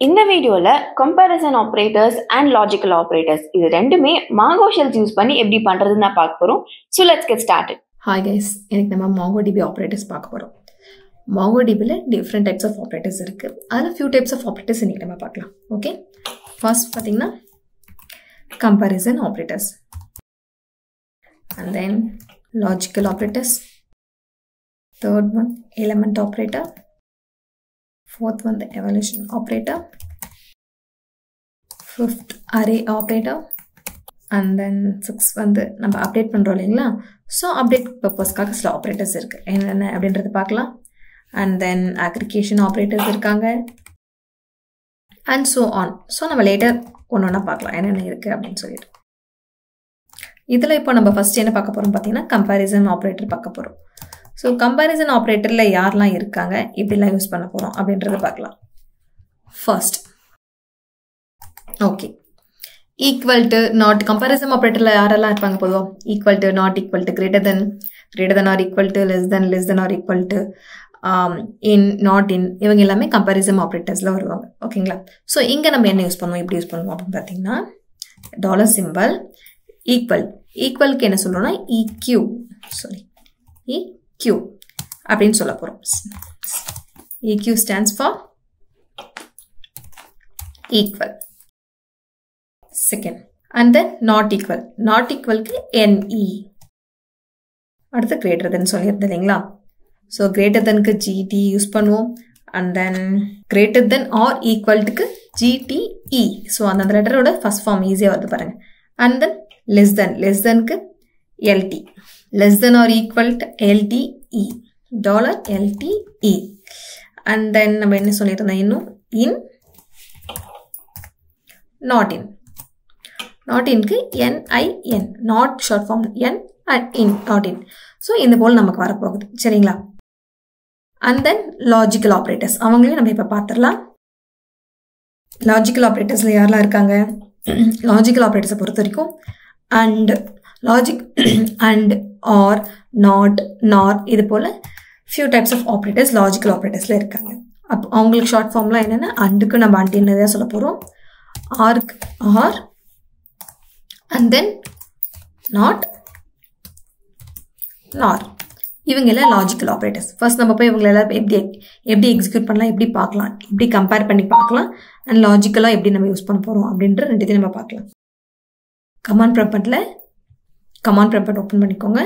இந்த வீடியோல comparison operators and logical operators இது ரெண்டுமே மாங்கோ ஷெல்ஸ் யூஸ் பண்ணி எப்படி பண்றதுன்னு நான் பார்க்க போறோம். So let's get started. Hi guys, இன்னைக்கு நம்ம MongoDB ஆபரேட்டர்ஸ் பார்க்க போறோம். MongoDBல different types of operators இருக்கு. அதுல few types of operators இன்னைக்கு நம்ம பார்க்கலாம். Okay? First பாத்தீங்கன்னா comparison operators. And then logical operators. Third one element operator. Fourth one the evaluation operator. Fifth array operator. And then sixth வந்து நம்ம update பண்றோம் இல்லைங்களா, ஸோ அப்டேட் பர்பஸ்க்காக சில ஆப்ரேட்டர்ஸ் இருக்கு. என்னென்ன அப்படின்றது பார்க்கலாம். அண்ட் தென் அக்ரிகேஷன் ஆப்ரேட்டர்ஸ் இருக்காங்க அண்ட் ஸோ ஆன். ஸோ நம்ம லேட்டர் ஒன்று ஒன்றா பார்க்கலாம் என்னென்ன இருக்கு அப்படின்னு சொல்லிட்டு. இதில் இப்போ நம்ம ஃபர்ஸ்ட் என்ன பார்க்க போறோம் பார்த்தீங்கன்னா கம்பேரிசன் ஆப்ரேட்டர் பார்க்க போறோம். ஸோ கம்பேரிசன் ஆப்ரேட்டரில் யாரெல்லாம் இருக்காங்க, எப்படிலாம் யூஸ் பண்ண போறோம் அப்படின்றத பார்க்கலாம். First okay, equal to not. Comparison ஆப்ரேட்டரில் யாரெல்லாம் இருப்பாங்க பொதுவாக? Equal to, not equal to, greater than or equal to, less than or equal to, in, not in, இவங்க எல்லாமே கம்பேரிசன் ஆப்ரேட்டர்ஸில் வருவாங்க. ஓகேங்களா? ஸோ இங்கே நம்ம என்ன யூஸ் பண்ணுவோம், எப்படி யூஸ் பண்ணுவோம் அப்படின்னு பார்த்தீங்கன்னா டாலர் சிம்பல் ஈக்குவலுக்கு என்ன சொல்கிறோம்னா EQ அப்படின்னு சொல்ல போகிறோம். EQ stands for equal. Second, and then not ஈக்குவலுக்கு NE. அடுத்து கிரேட்டர் தென் சொல்லியிருந்தேன் இல்லைங்களா, ஸோ கிரேட்டர் தென்க்கு GT யூஸ் பண்ணுவோம். And then greater than or ஈக்குவல்ட்டுக்கு GTE. ஸோ அந்த லெட்டரோட ஃபர்ஸ்ட் ஃபார்ம் ஈஸியாக வருது பாருங்க. அண்ட் தென் லெஸ் தென்க்கு LT, less than or equal to LTE, $LTE. And then நம்ம என்ன சொல்லியிருந்தோம் இன்னும் இன், நாட் இன்க்கு NIN, not short form N and in, not in. So இந்த போல் நமக்கு வரப்போகுது. சரிங்களா? அண்ட் தென் லாஜிக்கல் ஆப்ரேட்டர்ஸ், அவங்களையும் நம்ம இப்போ பார்த்துடலாம். லாஜிக்கல் ஆப்ரேட்டர்ஸில் யாரெல்லாம் இருக்காங்க? லாஜிக்கல் ஆப்ரேட்டர்ஸை பொறுத்த வரைக்கும் and, logic, and, or, not, nor, இது போல் few types of operators logical ஆப்ரேட்டர்ஸில் இருக்காங்க. அப்போ அவங்களுக்கு ஷார்ட் ஃபார்ம்லாம் என்னென்னா அண்டுக்கு நம்ம அண்டின்னு தான் சொல்ல போகிறோம், ஆருக்கு ஆர், அண்ட் தென் நாட், நார். இவங்க எல்லாம் லாஜிக்கல் ஆப்ரேட்டர்ஸ். ஃபர்ஸ்ட் நம்ம போய் இவங்க எல்லாம் எப்படி எக்ஸிக்யூட் பண்ணலாம், எப்படி பார்க்கலாம், எப்படி கம்பேர் பண்ணி பார்க்கலாம், அண்ட் லாஜிக்கலாக எப்படி நம்ம யூஸ் பண்ண போகிறோம் அப்படின்ற ரெண்டுத்தையும் நம்ம பார்க்கலாம். கமாண்ட் ப்ராம்பட் ஓப்பன் பண்ணிக்கோங்க.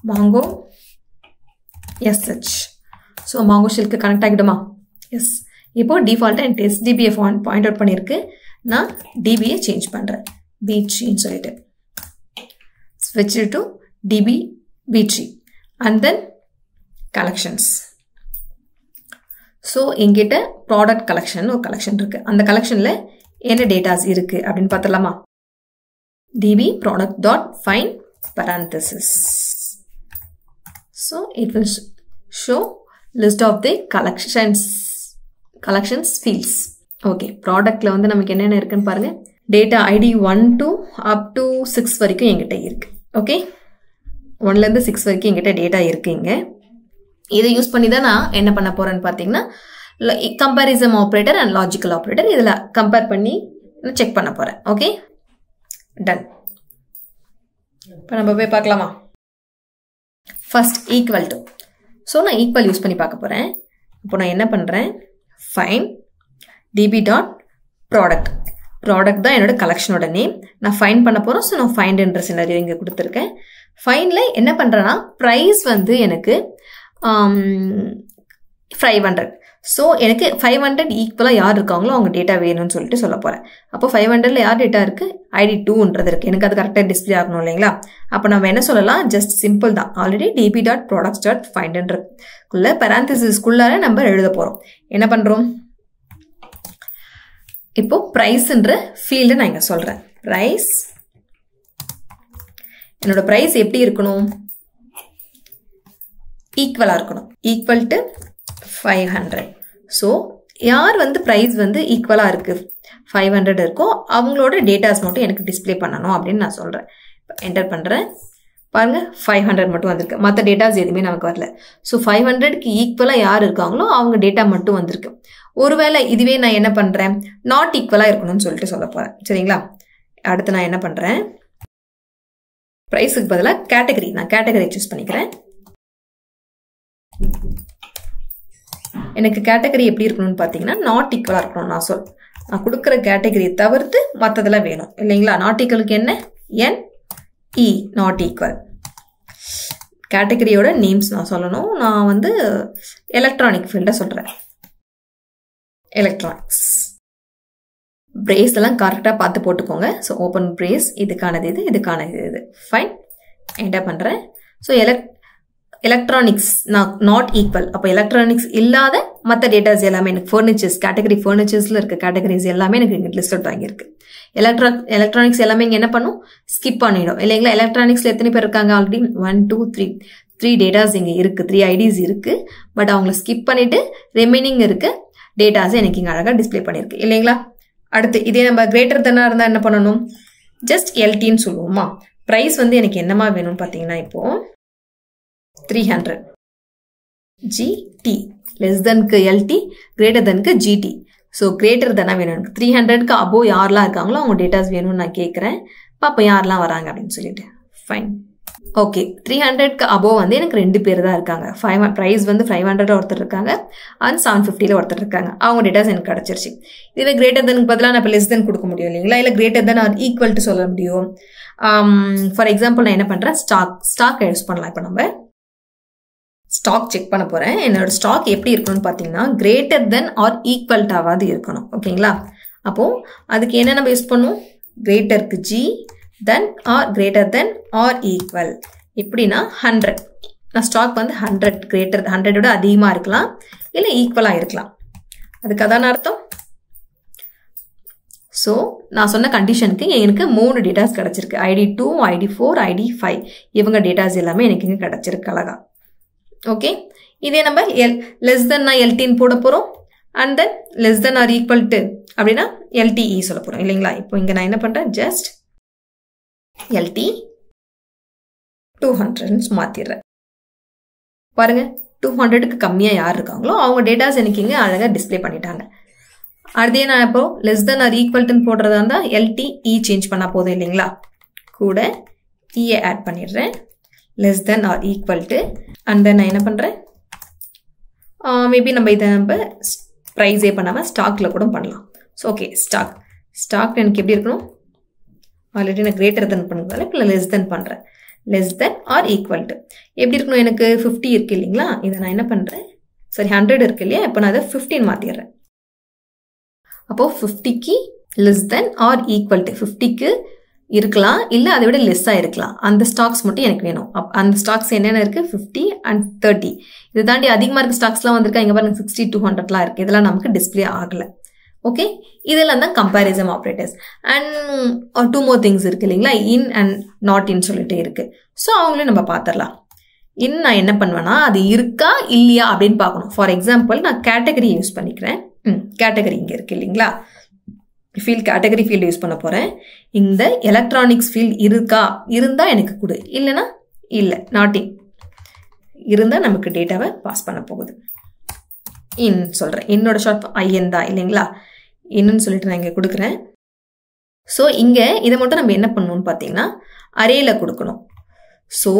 Mongo SH. ஸோ மாங்கோ ஷெல்க்கு கனெக்ட் ஆகிடுமா? எஸ். இப்போ டிஃபால்ட்டாக என் டெஸ்ட் DBயை பாயிண்ட் அவுட் பண்ணியிருக்கு. நான் DBயை சேஞ்ச் பண்ணுறேன், B3ன்னு சொல்லிட்டு. ஸ்விட்ச் to DB B3 and then collections. So எங்கிட்ட ப்ராடக்ட் கலெக்ஷன் ஒரு கலெக்ஷன் இருக்குது. அந்த கலெக்ஷனில் என்ன டேட்டாஸ் இருக்குது அப்படின்னு பார்த்துடலாமா? DB product dot find parenthesis. So it will show list of the collections fields. Okay, ப்ராடக்ட்ல வந்து நமக்கு என்னென்ன இருக்குன்னு பாருங்க. Data ID 1 to up to 6 வரைக்கும் எங்கிட்ட இருக்கு. ஓகே, 1லேருந்து 6 வரைக்கும் எங்கிட்ட டேட்டா இருக்குங்க. இதை யூஸ் பண்ணி தான் நான் என்ன பண்ண போறேன்னு பார்த்தீங்கன்னா comparison operator and logical operator இதில் கம்பேர் பண்ணி செக் பண்ண போறேன். Okay, done. இப்போ நம்ம போய் பார்க்கலாமா? First equal to. ஸோ நான் ஈக்குவல் யூஸ் பண்ணி பார்க்க போகிறேன். இப்போ நான் என்ன பண்ணுறேன், ஃபைன் DB டாட் ப்ராடக்ட் தான் என்னோட கலெக்ஷனோட நேம். நான் ஃபைன் பண்ண போகிறோம். ஸோ நான் ஃபைண்டுன்ற சினாரியோ இங்கே கொடுத்துருக்கேன். ஃபைனில் என்ன பண்ணுறேன்னா ப்ரைஸ் வந்து எனக்கு 500. ஸோ எனக்கு 500 ஈக்குவலாக யார் இருக்காங்களோ அவங்க டேட்டா வேணும்னு சொல்லிட்டு சொல்ல போகிறேன். அப்போ 500ல் யார் டேட்டா இருக்குது? ID 2ன்றது இருக்குது. எனக்கு அது கரெக்டாக டிஸ்பிளே ஆகணும் இல்லைங்களா? அப்போ நம்ம என்ன சொல்லலாம், ஜஸ்ட் சிம்பிள் தான். Already DB dot products dot ஃபைண்டுன்றதுக்குள்ள பேராந்திசிஸ்குள்ளார நம்ம எழுத போகிறோம். என்ன பண்ணுறோம் இப்போ, ப்ரைஸ்ன்ற ஃபீல்டு நான் இங்கே சொல்கிறேன். ப்ரைஸ், என்னோட ப்ரைஸ் எப்படி இருக்கணும்? ஈக்குவலாக இருக்கணும், ஈக்குவல் டு 500. ஸோ யார் வந்து ப்ரைஸ் வந்து ஈக்குவலாக இருக்குது 500 இருக்கோ அவங்களோட டேட்டாஸ் மட்டும் எனக்கு டிஸ்பிளே பண்ணணும் அப்படின்னு நான் சொல்கிறேன். என்டர் பண்ணுறேன். பாருங்க 500 மட்டும் வந்திருக்கு. மற்ற டேட்டாஸ் எதுவுமே நமக்கு வரல. ஸோ 500க்கு ஈக்குவலாக யார் இருக்காங்களோ அவங்க டேட்டா மட்டும் வந்திருக்கு. ஒருவேளை இதுவே நான் என்ன பண்ணுறேன், நாட் ஈக்குவலாக இருக்கணும்னு சொல்லிட்டு சொல்ல போகிறேன். சரிங்களா? அடுத்து நான் என்ன பண்ணுறேன், ப்ரைஸுக்கு பதிலாக கேட்டகரி, நான் கேட்டகரி சூஸ் பண்ணிக்கிறேன். எனக்கு கேட்டகரி எப்படி இருக்கணும்னு பார்த்தீங்கன்னா நாட் ஈக்குவலாக இருக்கணும். நான் கொடுக்குற கேட்டகரியை தவிர்த்து மற்றதெல்லாம் வேணும் இல்லைங்களா? நாட் ஈக்குவலுக்கு என்ன, NE நாட் ஈக்குவல். கேட்டகரியோட நேம்ஸ் நான் சொல்லணும். நான் வந்து எலக்ட்ரானிக் ஃபீல்டை சொல்கிறேன். எலக்ட்ரானிக்ஸ். பிரேஸ் எல்லாம் கரெக்டாக பார்த்து போட்டுக்கோங்க. ஸோ ஓப்பன் பிரேஸ், இதுக்கானது இது, இதுக்கானது இது. ஃபைன், என்டர் பண்ணுறேன். ஸோ எலக்ட்ரானிக்ஸ் நான் நாட் ஈக்குவல். அப்போ எலக்ட்ரானிக்ஸ் இல்லாத மற்ற டேட்டாஸ் எல்லாமே எனக்கு ஃபர்னிச்சர்ஸ், கேட்டகரி ஃபர்னிச்சர்ஸில் இருக்க கேட்டகரிஸ் எல்லாமே எனக்கு இங்கே லிஸ்ட் அவுட் ஆகியிருக்கு. எலக்ட்ரானிக்ஸ் எல்லாமே இங்கே என்ன பண்ணும், ஸ்கிப் பண்ணிடும் இல்லைங்களா? எலக்ட்ரானிக்ஸில் எத்தனை பேர் இருக்காங்க ஆல்ரெடி? 1 2 3 டேட்டாஸ் இங்கே இருக்குது, 3 IDs இருக்குது. பட் அவங்கள ஸ்கிப் பண்ணிவிட்டு ரிமைனிங் இருக்க டேட்டாஸை எனக்கு இங்கே அழகாக டிஸ்பிளே பண்ணியிருக்கு இல்லைங்களா? அடுத்து இதே நம்ம கிரேட்டர் தென்னாக இருந்தால் என்ன பண்ணணும், ஜஸ்ட் LTன்னு சொல்லுவோமா? ப்ரைஸ் வந்து எனக்கு என்னமா வேணும்னு பார்த்தீங்கன்னா இப்போது 300 GT, லெஸ் தென்க்கு LT, கிரேட்டர் தென்க்கு GT. ஸோ கிரேட்டர் தானே வேணும் எனக்கு. 300க்கு அபோவ் யாரெல்லாம் இருக்காங்களோ அவங்க டேட்டாஸ் வேணும்னு நான் கேட்குறேன். பாப்பா யாரெல்லாம் வராங்க அப்படின்னு சொல்லிட்டு. Fine, okay. 300க்கு அபோவ் வந்து எனக்கு 2 பேர் தான் இருக்காங்க. ப்ரைஸ் வந்து 500 ஒருத்தர் இருக்காங்க, அண்ட் 750 ஒருத்தர் இருக்காங்க. அவங்க டேட்டாஸ் எனக்கு கிடச்சிருச்சு. இதில் கிரேட்டர் தெனுக்கு பதிலாக நான் இப்போ லெஸ் தென் கொடுக்க முடியும் இல்லைங்களா? இல்லை greater than or equal to சொல்ல முடியும். ஃபார் எக்ஸாம்பிள் நான் என்ன பண்ணுறேன், ஸ்டாக் யூஸ் பண்ணலாம். இப்போ நம்ம ஸ்டாக் செக் பண்ண போகிறேன். என்னோட ஸ்டாக் எப்படி இருக்கணும்னு பார்த்தீங்கன்னா கிரேட்டர் தென் ஆர் ஈக்குவல்ட்டாவது இருக்கணும். ஓகேங்களா? அப்போது அதுக்கு என்ன நம்ம யூஸ் பண்ணுவோம், கிரேட்டருக்கு G, than or greater than or equal. எப்படின்னா 100. நான் ஸ்டாக் வந்து 100 கிரேட்டர் 100 அதிகமாக இருக்கலாம், இல்லை ஈக்குவலாக இருக்கலாம். அதுக்கு அதான அர்த்தம். ஸோ நான் சொன்ன கண்டிஷனுக்கு எனக்கு 3 டேட்டாஸ் கிடச்சிருக்கு. ID2, ID4, ID5 இவங்க டேட்டாஸ் எல்லாமே எனக்கு இங்கே கிடச்சிருக்கு அழகா. ஓகே, இதே நம்ம லெஸ் தென் நான் LTன்னு போட போகிறோம், and then less than or equal to அப்படின்னா LTE சொல்ல போகிறோம் இல்லைங்களா? இப்போ இங்கே நான் என்ன பண்ணுறேன், ஜஸ்ட் LT 200 மாற்றிடுறேன். பாருங்க, 200க்கு கம்மியாக யார் இருக்காங்களோ அவங்க டேட்டாஸ் எனக்கு இங்கே அழகாக டிஸ்பிளே பண்ணிட்டாங்க. அதே நான் இப்போ லெஸ் தென் ஆர் ஈக்குவல்ட்டுன்னு போடுறதா இருந்தால் LTE சேஞ்ச் பண்ணால் போதும் இல்லைங்களா? கூட E ஆட் பண்ணிடுறேன், less than or equal to. And then நான் என்ன பண்ணுறேன், மேபி நம்ம இதை நம்ம ப்ரைஸே பண்ணாமல் ஸ்டாக்கில் கூட பண்ணலாம். ஸோ ஓகே, ஸ்டாக் எனக்கு எப்படி இருக்கணும், ஆல்ரெடி நான் கிரேட்டர் தென் பண்ணுறதால இப்போ லெஸ் தென் பண்ணுறேன். Less than or equal to எப்படி இருக்கணும், எனக்கு 50 இருக்குது இல்லைங்களா? இதை நான் என்ன பண்ணுறேன், சரி 100 இருக்கு இல்லையா? இப்போ நான் அதை 15 மாற்றிடுறேன். அப்போது 50க்கு less than or equal to 50க்கு இருக்கலாம், இல்லை அதை விட லெஸ்ஸாக இருக்கலாம். அந்த ஸ்டாக்ஸ் மட்டும் எனக்கு வேணும். அந்த ஸ்டாக்ஸ் என்னென்ன இருக்குது, 50 and 30. இதை தாண்டி அதிகமாக இருக்க ஸ்டாக்ஸ்லாம் வந்திருக்கா, இங்கே பாருங்க 60 200லாம் இருக்குது. இதெல்லாம் நமக்கு டிஸ்பிளே ஆகலை. ஓகே, இதெல்லாம் தான் comparison operators. And 2 more things இருக்குது இல்லைங்களா, இன் அண்ட் நாட் இன் சொல்லிட்டு இருக்குது. ஸோ அவங்களையும் நம்ம பார்த்துடலாம். நான் என்ன பண்ணுவேன்னா அது இருக்கா இல்லையா அப்படின்னு பார்க்கணும். ஃபார் எக்ஸாம்பிள் நான் கேட்டகரி யூஸ் பண்ணிக்கிறேன். கேட்டகரி இங்கே இருக்குது இல்லைங்களா, கேட்டகரி ஃபீல்டு யூஸ் பண்ண போகிறேன். இந்த எலக்ட்ரானிக்ஸ் ஃபீல்டு இருந்தால் எனக்கு கொடு, இல்லைன்னா இல்லை, நாட் இன் இருந்தால் நமக்கு டேட்டாவை பாஸ் பண்ண போகுது. இன் சொல்கிறேன், என்னோட ஷார்ட் IN தான் இல்லைங்களா, இன்னுன்னு சொல்லிட்டு நான் இங்கே கொடுக்குறேன். ஸோ இங்கே இதை மட்டும் நம்ம என்ன பண்ணணும்னு பார்த்தீங்கன்னா அரேல கொடுக்கணும். ஸோ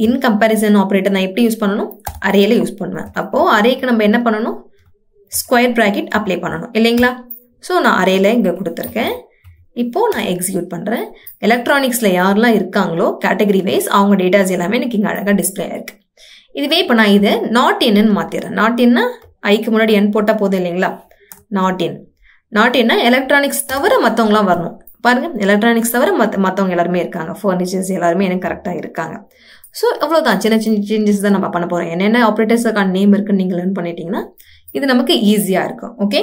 இன் கம்பேரிசன் ஆப்ரேட்டர் நான் எப்படி யூஸ் பண்ணணும், அரேல யூஸ் பண்ணுவேன். அப்போது அரேக்கு நம்ம என்ன பண்ணணும், ஸ்கொயர் ப்ராக்கெட் அப்ளை பண்ணணும் இல்லைங்களா? ஸோ நான் அரேல இங்கே கொடுத்துருக்கேன். இப்போது நான் எக்ஸிக்யூட் பண்ணுறேன். எலக்ட்ரானிக்ஸில் யாரெல்லாம் இருக்காங்களோ கேட்டகரி வைஸ் அவங்க டேட்டாஸ் எல்லாமே எனக்கு இங்கே அழகாக டிஸ்பிளே ஆயிருக்கு. இதுவே இப்போ நான் இதை நாட் இன்னு மாற்றிடுறேன். நாட் இன்னா ஐக்கு முன்னாடி என் போட்டால் போதும் இல்லைங்களா? நாட் இன்னா எலக்ட்ரானிக்ஸ் தவிர மற்றவங்களாம் வரணும். பாருங்கள், எலக்ட்ரானிக்ஸ் தவிர மற்றவங்க எல்லாருமே இருக்காங்க, ஃபர்னிச்சர்ஸ் எல்லாருமே எனக்கு கரெக்டாக இருக்காங்க. ஸோ அவ்வளோதான், சின்ன சேஞ்சஸ் தான் நம்ம பண்ண போகிறோம். என்னென்ன ஆப்ரேட்டர்ஸுக்கான நேம் இருக்குன்னு நீங்கள் லேர்ன் பண்ணிட்டீங்கன்னா இது நமக்கு ஈஸியாக இருக்கும். ஓகே,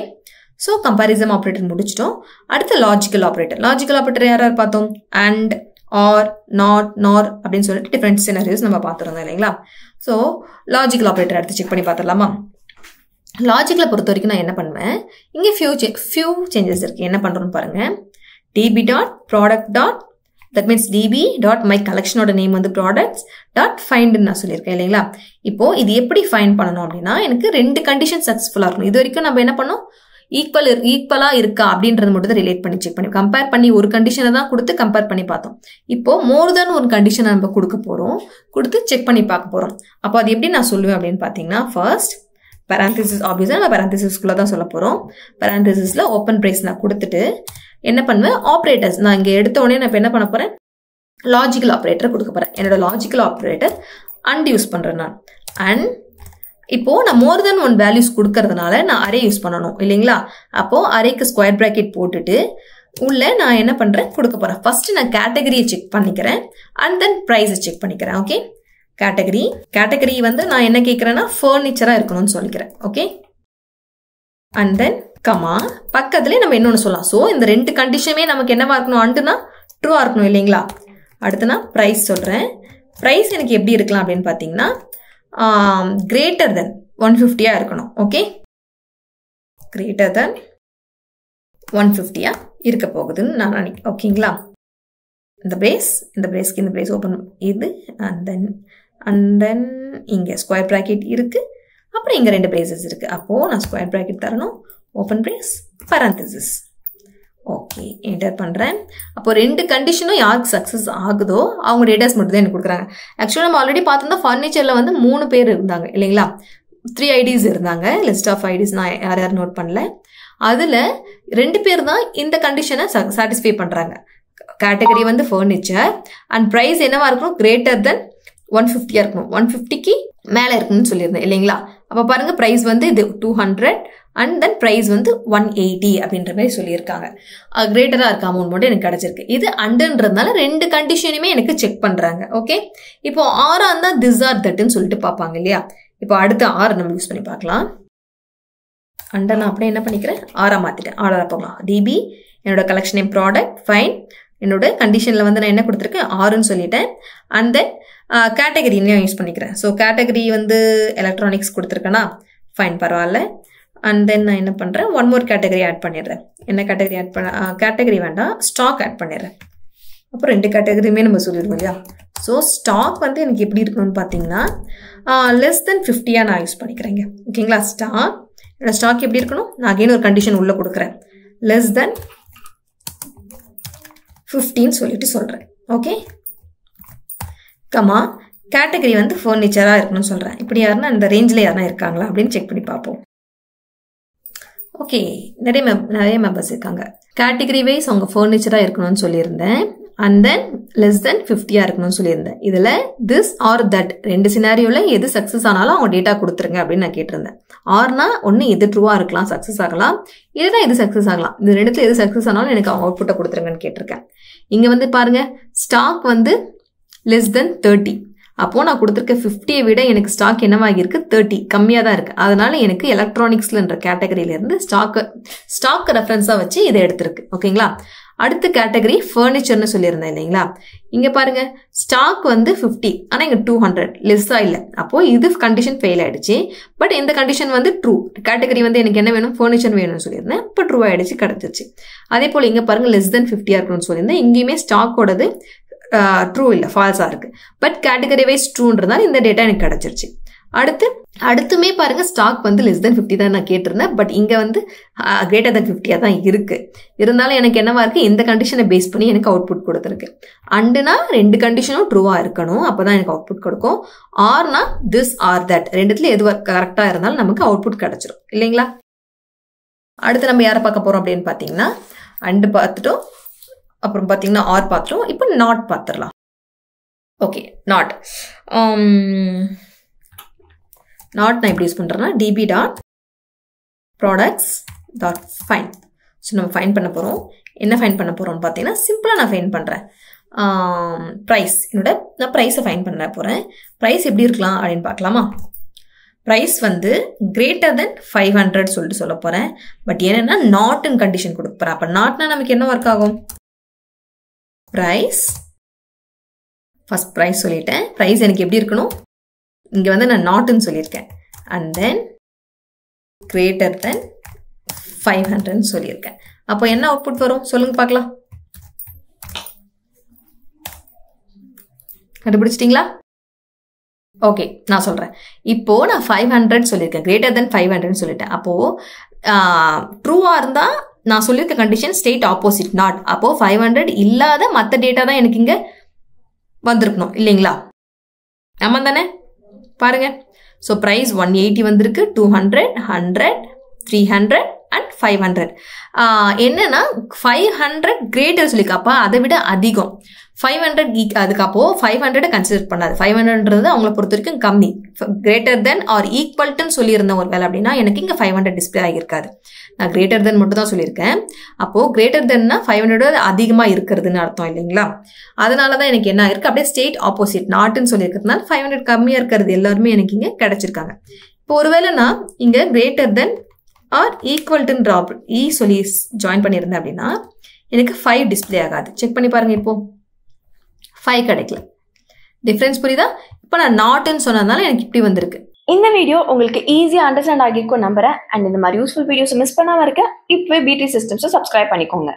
ஸோ கம்பேரிசன் ஆப்ரேட்டர் முடிச்சிட்டோம். அடுத்து லாஜிக்கல் ஆப்ரேட்டர் யாராவது பார்த்தோம், அண்ட், ஆர், நாட், நார் அப்படின்னு சொல்லிட்டு டிஃப்ரெண்ட் சினாரியோஸ் நம்ம பார்த்துருந்தோம் இல்லைங்களா? ஸோ லாஜிக்கல் ஆப்ரேட்டர் எடுத்து செக் பண்ணி பார்த்துடலாமா? லாஜிக்கலை பொறுத்த வரைக்கும் நான் என்ன பண்ணுவேன், இங்கே ஃபியூ சேஞ்சஸ் இருக்குது. என்ன பண்ணுறோன்னு பாருங்கள், DB dot product dot that means db dot my கலெக்ஷனோட நேம் வந்து ப்ராடக்ட்ஸ் டாட் ஃபைண்டுன்னு நான் சொல்லியிருக்கேன் இல்லைங்களா. இப்போ இது எப்படி ஃபைண்ட் பண்ணணும் அப்படின்னா, எனக்கு 2 கண்டிஷன் சக்ஸஸ்ஃபுல்லாக இருக்கணும். இது வரைக்கும் நம்ம என்ன பண்ணோம், ஈக்குவலா இருக்கா அப்படின்றது மட்டும் தான் ரிலேட் பண்ணி செக் பண்ணி கம்பேர் பண்ணி ஒரு கண்டிஷனை தான் கொடுத்து கம்பேர் பண்ணி பார்த்தோம். இப்போ மோர் தென் ஒரு கண்டிஷனை நம்ம கொடுக்க போகிறோம், கொடுத்து செக் பண்ணி பார்க்க போகிறோம். அப்போ அது எப்படி நான் சொல்லுவேன் அப்படின்னு பார்த்தீங்கன்னா, ஃபர்ஸ்ட் பேராந்திசிஸ், ஆப்வியஸாக நம்ம பேராந்திசிஸ்குள்ளே தான் சொல்ல போகிறோம். பேராந்திசிஸில் ஓப்பன் ப்ரைஸ் நான் கொடுத்துட்டு என்ன பண்ணுவேன், ஆப்ரேட்டர்ஸ் நான் இங்கே எடுத்த உடனே நான் இப்போ என்ன பண்ண போகிறேன், லாஜிக்கல் ஆப்ரேட்டர் கொடுக்க போகிறேன். என்னோட லாஜிக்கல் ஆப்ரேட்டர் அண்ட் யூஸ் பண்ணுறேன் நான். அண்ட் இப்போ நான் மோர் தென் 1 வேல்யூஸ் கொடுக்கறதுனால நான் அரே யூஸ் பண்ணணும் இல்லைங்களா. அப்போ அரேக்கு ஸ்கொயர் பிராக்கெட் போட்டுட்டு உள்ள நான் என்ன பண்ணுறேன் கொடுக்க போகிறேன். ஃபர்ஸ்ட் நான் கேட்டகரியை செக் பண்ணிக்கிறேன் அண்ட் தென் ப்ரைஸை செக் பண்ணிக்கிறேன். ஓகே, கேட்டகரி வந்து நான் என்ன கேட்குறேன்னா ஃபர்னிச்சராக இருக்கணும்னு சொல்லிக்கிறேன். ஓகே, அண்ட் தென் கமா பக்கத்துலேயே நம்ம இன்னொன்று சொல்லலாம். ஸோ இந்த 2 கண்டிஷனுமே நமக்கு என்னவா இருக்கணும், அண்டுனா ட்ரூவாக இருக்கணும் இல்லைங்களா. அடுத்து நான் ப்ரைஸ் சொல்கிறேன். ப்ரைஸ் எனக்கு எப்படி இருக்கலாம் அப்படின்னு பார்த்தீங்கன்னா, கிரேட்டர் தென் 150 இருக்கணும். ஓகே, கிரேட்டர் தென் 150 இருக்க போகுதுன்னு நான் நினைக்கிறேன். ஓகேங்களா, இந்த பிரேஸ்க்கு இந்த பிரேஸ் ஓப்பன் இது அண்ட் தென் இங்கே ஸ்கொயர் ப்ராக்கெட் இருக்குது, அப்புறம் இங்கே 2 பிரேசஸ் இருக்குது. அப்போது நான் ஸ்கொயர் ப்ராக்கெட் தரணும், open brace, parenthesis. Okay, enter பண்ணுறேன். அப்போ 2 கண்டிஷனும் யாருக்கு சக்ஸஸ் ஆகுதோ அவங்க டேட்டாஸ் மட்டும் தான் எனக்கு கொடுக்குறாங்க. ஆக்சுவலாக நம்ம ஆல்ரெடி பார்த்தோம்னா ஃபர்னிச்சரில் வந்து 3 பேர் இருந்தாங்க இல்லைங்களா, 3 ஐடிஸ் இருந்தாங்க. லிஸ்ட் ஆஃப் ஐடிஸ் நான் யார் நோட் பண்ணல. அதில் 2 பேர் தான் இந்த கண்டிஷனை சாட்டிஸ்ஃபை பண்ணுறாங்க. கேட்டகரி வந்து ஃபர்னிச்சர் அண்ட் ப்ரைஸ் என்னவா இருக்கணும், கிரேட்டர் தென் 150 இருக்கணும், 150க்கு மேலே இருக்கணும்னு சொல்லியிருந்தேன் இல்லைங்களா. அப்போ பாருங்கள், ப்ரைஸ் வந்து இது 200 அண்ட் தென் ப்ரைஸ் வந்து 180 அப்படின்ற மாதிரி சொல்லியிருக்காங்க. கிரேட்டராக இருக்க அமௌண்ட் மட்டும் எனக்கு கிடச்சிருக்கு. இது அண்டுன்றதுனால 2 கண்டிஷனுமே எனக்கு செக் பண்ணுறாங்க. ஓகே, இப்போ ஆறாக இருந்தால் திஸ் ஆர் தட்டுன்னு சொல்லிட்டு பார்ப்பாங்க இல்லையா. இப்போ அடுத்த 6 நம்ம யூஸ் பண்ணி பார்க்கலாம். அண்டை நான் அப்படியே என்ன பண்ணிக்கிறேன், 6 மாற்றிட்டேன். 6 போகலாம். டிபி என்னோட கலெக்ஷன் நேம் ப்ராடக்ட் ஃபைன், என்னோட கண்டிஷனில் வந்து நான் என்ன கொடுத்துருக்கேன் 6ன்னு சொல்லிட்டேன். அண்ட் தென் கேட்டகரின்னு யூஸ் பண்ணிக்கிறேன். ஸோ கேட்டகரி வந்து எலக்ட்ரானிக்ஸ் கொடுத்துருக்கேன்னா ஃபைன், பரவாயில்ல. அண்ட் தென் நான் என்ன பண்ணுறேன், 1 more கேட்டகரி ஆட் பண்ணிடுறேன். என்ன கேட்டகரி ஆட் பண்ண, கேட்டகரி வேண்டாம், ஸ்டாக் ஆட் பண்ணிடுறேன். அப்புறம் 2 கேட்டகரியுமே நம்ம சொல்லிடுவோம் இல்லையா. ஸோ ஸ்டாக் வந்து எனக்கு எப்படி இருக்கணும்னு பார்த்தீங்கன்னா லெஸ் தென் 50 நான் யூஸ் பண்ணிக்கிறேங்க. ஓகேங்களா, என்னோட ஸ்டாக் எப்படி இருக்கணும், நான் அகைன் ஒரு கண்டிஷன் உள்ளே கொடுக்குறேன், லெஸ் தென் 15 சொல்லிட்டு சொல்கிறேன். ஓகே, கமா கேட்டகரி வந்து ஃபர்னிச்சராக இருக்கணும்னு சொல்கிறேன். இப்படி யாருன்னா இந்த ரேஞ்சில் யாருன்னா இருக்காங்களா அப்படின்னு செக் பண்ணி பார்ப்போம். ஓகே, நிறைய மெம்பர்ஸ் இருக்காங்க. கேட்டகரி வைஸ் அவங்க ஃபர்னிச்சராக இருக்கணும்னு சொல்லியிருந்தேன். அண்ட் தென் லெஸ் தென் 50 இருக்கணும்னு சொல்லியிருந்தேன். இதில் திஸ் ஆர் தட் 2 சினாரியோவில் எது சக்ஸஸ் ஆனாலும் அவங்க டேட்டா கொடுத்துருங்க அப்படின்னு நான் கேட்டிருந்தேன். ஆர்னா ஒன்று எது ட்ரூவாக இருக்கலாம், சக்ஸஸ் ஆகலாம், இல்லைனா எது சக்ஸஸ் ஆகலாம். இது 2த்துல எது சக்ஸஸ் ஆனாலும் எனக்கு அவங்க அவுட்புட்டை கொடுத்துருங்கன்னு கேட்டிருக்கேன். இங்கே வந்து பாருங்க, ஸ்டாக் வந்து லெஸ் தென் 30. அப்போது நான் கொடுத்துருக்க 50 விட எனக்கு ஸ்டாக் என்னவாகிருக்கு, 30 கம்மியாக தான் இருக்குது. அதனால எனக்கு எலக்ட்ரானிக்ஸ்லன்ற கேட்டகரியிலேருந்து ஸ்டாக் ரெஃபரன்ஸாக வச்சு இதை எடுத்திருக்கு. ஓகேங்களா, அடுத்த கேட்டகரி ஃபர்னிச்சர்னு சொல்லியிருந்தேன் இல்லைங்களா. இங்கே பாருங்க, ஸ்டாக் வந்து 50 ஆனால் இங்கே 200 லெஸ்ஸாக இல்லை. அப்போது இது கண்டிஷன் ஃபெயில் ஆயிடுச்சு. பட் இந்த கண்டிஷன் வந்து ட்ரூ. கேட்டகரி வந்து எனக்கு என்ன வேணும், ஃபர்னிச்சர் வேணும்னு சொல்லியிருந்தேன். இப்போ ட்ரூ ஆயிடுச்சு, கிடச்சிருச்சு. அதே போல் இங்கே பாருங்க, லெஸ் தென் 50 இருக்கணும்னு சொல்லியிருந்தேன். இங்கேயுமே ஸ்டாக்கோடது ட்ரூ இல்லை, ஃபால்ஸாக இருக்குது. பட் கேட்டகரி வைஸ் ட்ரூன்றதால இந்த டேட்டா எனக்கு கிடச்சிருச்சு. அடுத்துமே பாருங்க, ஸ்டாக் வந்து லெஸ் தென் 50 தான் நான் கேட்டிருந்தேன். பட் இங்கே வந்து கிரேட்டர் தென் 50 தான் இருக்கு. இருந்தாலும் எனக்கு என்னவா இருக்கு, இந்த கண்டிஷனை பேஸ் பண்ணி எனக்கு அவுட்புட் கொடுத்துருக்கு. அண்டுனா 2 கண்டிஷனும் ட்ரூவா இருக்கணும், அப்பதான் எனக்கு அவுட்புட் கொடுக்கும். ஆர்னா திஸ் ஆர் தட் 2த்துல எது கரெக்டா இருந்தாலும் நமக்கு அவுட்புட் கிடைச்சிரும் இல்லைங்களா. அடுத்து நம்ம யாரை பார்க்க போறோம் அப்படின்னு பார்த்தீங்கன்னா, அண்டு பார்த்துட்டோம், அப்புறம் பார்த்தீங்கன்னா ஆர் பார்த்துட்டோம். இப்போ நாட் பார்த்துடலாம். ஓகே, நாட் நான் எப்படி யூஸ் பண்ணுறேன்னா DP dot products dot fine. So நம்ம ஃபைன் பண்ண போகிறோம். என்ன ஃபைன் பண்ண போகிறோம்னு பார்த்தீங்கன்னா, சிம்பிளாக நான் ஃபைன் பண்ணுறேன். ப்ரைஸ் நான் ப்ரைஸை ஃபைன் பண்ண போகிறேன். ப்ரைஸ் எப்படி இருக்கலாம் அப்படின்னு பார்க்கலாமா. ப்ரைஸ் வந்து கிரேட்டர் தென் 500 சொல்லிட்டு சொல்ல போகிறேன். பட் என்னென்னா நாட்னு கண்டிஷன் கொடுக்க போகிறேன். அப்போ நாட்னா நமக்கு என்ன ஒர்க் ஆகும், ப்ரைஸ் ஃபர்ஸ்ட் ப்ரைஸ் சொல்லிட்டேன். ப்ரைஸ் எனக்கு எப்படி இருக்கணும், இங்கே வந்து நான் நாட்னு சொல்லியிருக்கேன். அண்ட் தென் கிரேட்டர் தென் 500 சொல்லியிருக்கேன். அப்போ என்ன அவுட்புட் வரும் சொல்லுங்க பார்க்கலாம். கண்டுபிடிச்சிட்டிங்களா? ஓகே, நான் சொல்கிறேன். இப்போது நான் 500 சொல்லியிருக்கேன், கிரேட்டர் தென் 500 சொல்லிட்டேன். அப்போது ட்ரூவாக இருந்தால் நான் சொல்லியிருக்க கண்டிஷன் ஸ்டேட் ஆப்போசிட் நாட். அப்போது 500 இல்லாத மற்ற டேட்டா தான் எனக்கு இங்கே வந்திருக்கணும் இல்லைங்களா? ஆமாம் தானே? பாருங்க. ஸோ ப்ரைஸ் 180 வந்திருக்கு, 200, 100, 300 அண்ட் 500. என்னன்னா 500 கிரேட்டர் சொல்லியிருக்கா, அப்போ அதை விட அதிகம். 500 அதுக்கப்போ 500 கன்சிடர் பண்ணாது. 500ன்றது அவங்கள பொறுத்த வரைக்கும் கம்மி. கிரேட்டர் தென் ஆர் ஈக்குவல்ட்டுன்னு சொல்லியிருந்த ஒரு வேலை அப்படின்னா எனக்கு இங்கே 500 டிஸ்பிளே ஆகியிருக்காது. நான் கிரேட்டர் தென் மட்டும் தான் சொல்லியிருக்கேன். அப்போது கிரேட்டர் தென்னா 500 அதிகமாக இருக்கிறதுன்னு அர்த்தம் இல்லைங்களா? அதனால தான் எனக்கு என்ன ஆயிருக்கு, அப்படியே ஸ்டேட் ஆப்போசிட் நாட்டுன்னு சொல்லியிருக்கிறதுனால 500 கம்மியாக இருக்கிறது எல்லாருமே எனக்கு இங்கே கிடைச்சிருக்காங்க. இப்போ ஒருவேளை நான் இங்கே கிரேட்டர் தென் ஆர் ஈக்குவல்ட்டுன்னு ட்ராப் சொல்லி ஜாயின் பண்ணியிருந்தேன் அப்படின்னா எனக்கு 5 டிஸ்பிளே ஆகாது. செக் பண்ணி பாருங்க. இப்போ 5 கிடைக்கல. டிஃப்ரென்ஸ் புரியுதா? இப்போ நான் நாட்டுன்னு சொன்னதுனால எனக்கு இப்படி வந்திருக்கு. இந்த வீடியோ உங்களுக்கு ஈஸியாக அண்டர்ஸ்டாண்ட் ஆகிருக்கும் நம்புறேன். அண்ட் இந்த மாதிரி யூஸ்ஃபுல் வீடியோஸ் மிஸ் பண்ணாமல் இருக்க இப்போவே பிடி சிஸ்டம்ஸை சப்ஸ்கிரைப் பண்ணிக்கோங்க.